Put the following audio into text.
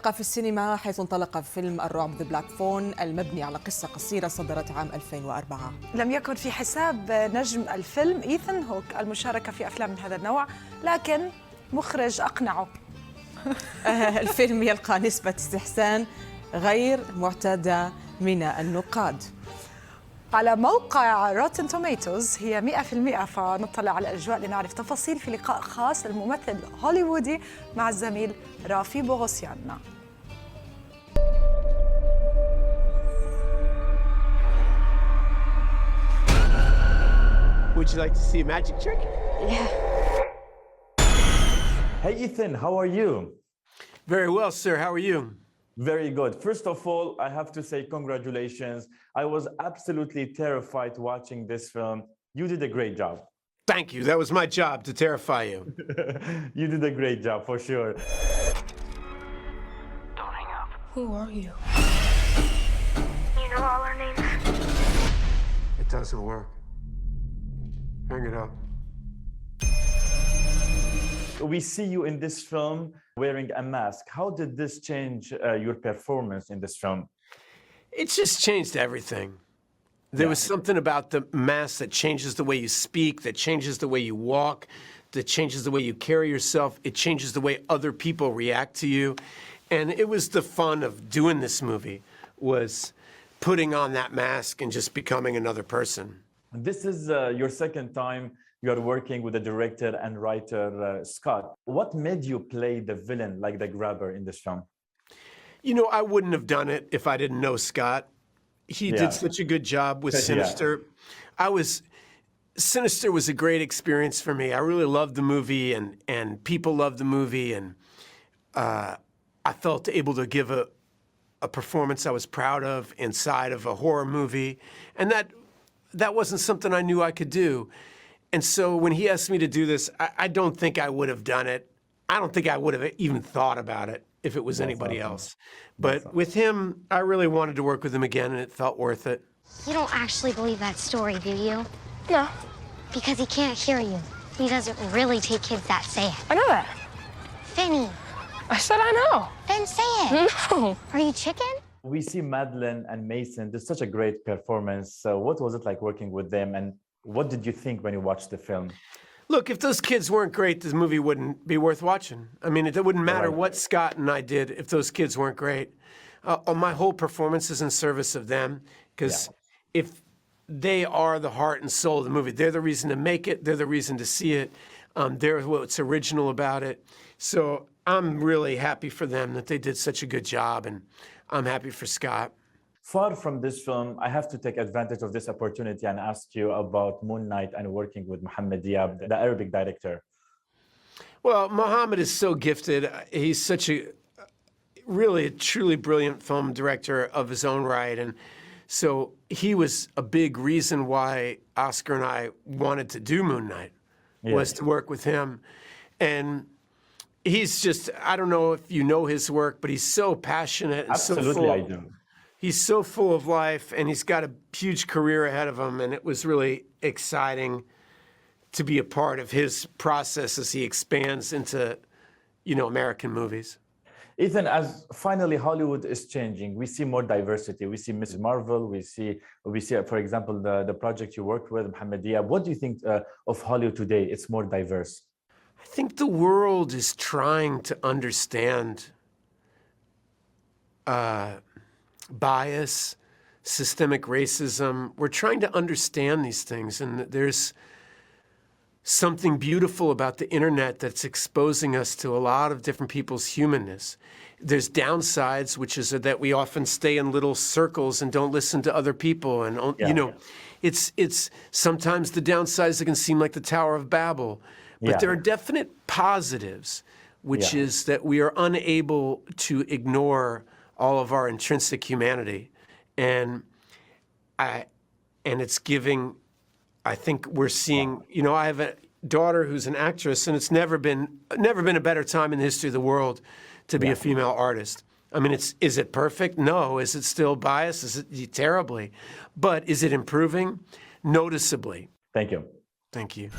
يلقى في السينما، حيث انطلق فيلم الرعب ذا بلاك فون المبني على قصة قصيرة صدرت عام 2004. لم يكن في حساب نجم الفيلم إيثان هوك المشاركة في أفلام من هذا النوع، لكن مخرج أقنعه. الفيلم يلقى نسبة استحسان غير معتادة من النقاد. على موقع روتن توميتوز هي 100%، فنطلع على الأجواء لنعرف تفاصيل في لقاء خاص الممثل هوليوودي مع الزميل رافي بوغوسيان. Would you like to see a magic trick? Yeah. Hey Ethan, how are you? Very well, sir. How are you? Very good. First of all, I have to say congratulations. I was absolutely terrified watching this film. You did a great job. Thank you. That was my job, to terrify you. You did a great job, for sure. Don't hang up. Who are you? You know all our names? It doesn't work. Hang it up. We see you in this film wearing a mask. How did this change your performance in this film? It just changed everything. There was something about the mask that changes the way you speak, that changes the way you walk, that changes the way you carry yourself. It changes the way other people react to you. And it was the fun of doing this movie, was putting on that mask and just becoming another person. This is your second time you are working with the director and writer Scott. What made you play the villain, like the grabber, in this film? You know, I wouldn't have done it if I didn't know Scott. He did such a good job with Sinister. Sinister was a great experience for me. I really loved the movie, and people loved the movie, and I felt able to give a performance I was proud of inside of a horror movie, and that wasn't something I knew I could do. And so when he asked me to do this, I don't think I would have done it. I don't think I would have even thought about it if it was anybody else. But with him, I really wanted to work with him again, and it felt worth it. You don't actually believe that story, do you? No. Because he can't hear you. He doesn't really take kids that say it. I know that. Finny, I said I know. then say it. No. Are you chicken? We see Madeline and Mason did such a great performance. So what was it like working with them, and what did you think when you watched the film? Look, if those kids weren't great, this movie wouldn't be worth watching. I mean, it wouldn't matter what Scott and I did if those kids weren't great. My whole performance is in service of them, because if they are the heart and soul of the movie, they're the reason to make it, they're the reason to see it, they're what's original about it. So I'm really happy for them that they did such a good job, and I'm happy for Scott. Far from this film, I have to take advantage of this opportunity and ask you about Moon Knight and working with Muhammad Diyab, the Arabic director. Well, Muhammad is so gifted. He's such a really, truly brilliant film director of his own right. And so he was a big reason why Oscar and I wanted to do Moon Knight, was to work with him. And he's just, I don't know if you know his work, but he's so passionate and Absolutely, so full. I do. He's so full of life, and he's got a huge career ahead of him, and it was really exciting to be a part of his process as he expands into, you know, American movies. Ethan, as finally Hollywood is changing, we see more diversity. We see Miss Marvel. We see, for example, the project you worked with, Muhammad Diyab. What do you think of Hollywood today? It's more diverse. I think the world is trying to understand bias, systemic racism. We're trying to understand these things, and there's something beautiful about the internet that's exposing us to a lot of different people's humanness. There's downsides, which is that we often stay in little circles and don't listen to other people, and you know, it's sometimes the downsides that can seem like the Tower of Babel, but there are definite positives, which is that we are unable to ignore all of our intrinsic humanity, and it's giving. I think we're seeing. You know, I have a daughter who's an actress, and it's never been a better time in the history of the world to be a female artist. I mean, is it perfect? No. Is it still biased? Is it terribly? But is it improving? Noticeably. Thank you. Thank you.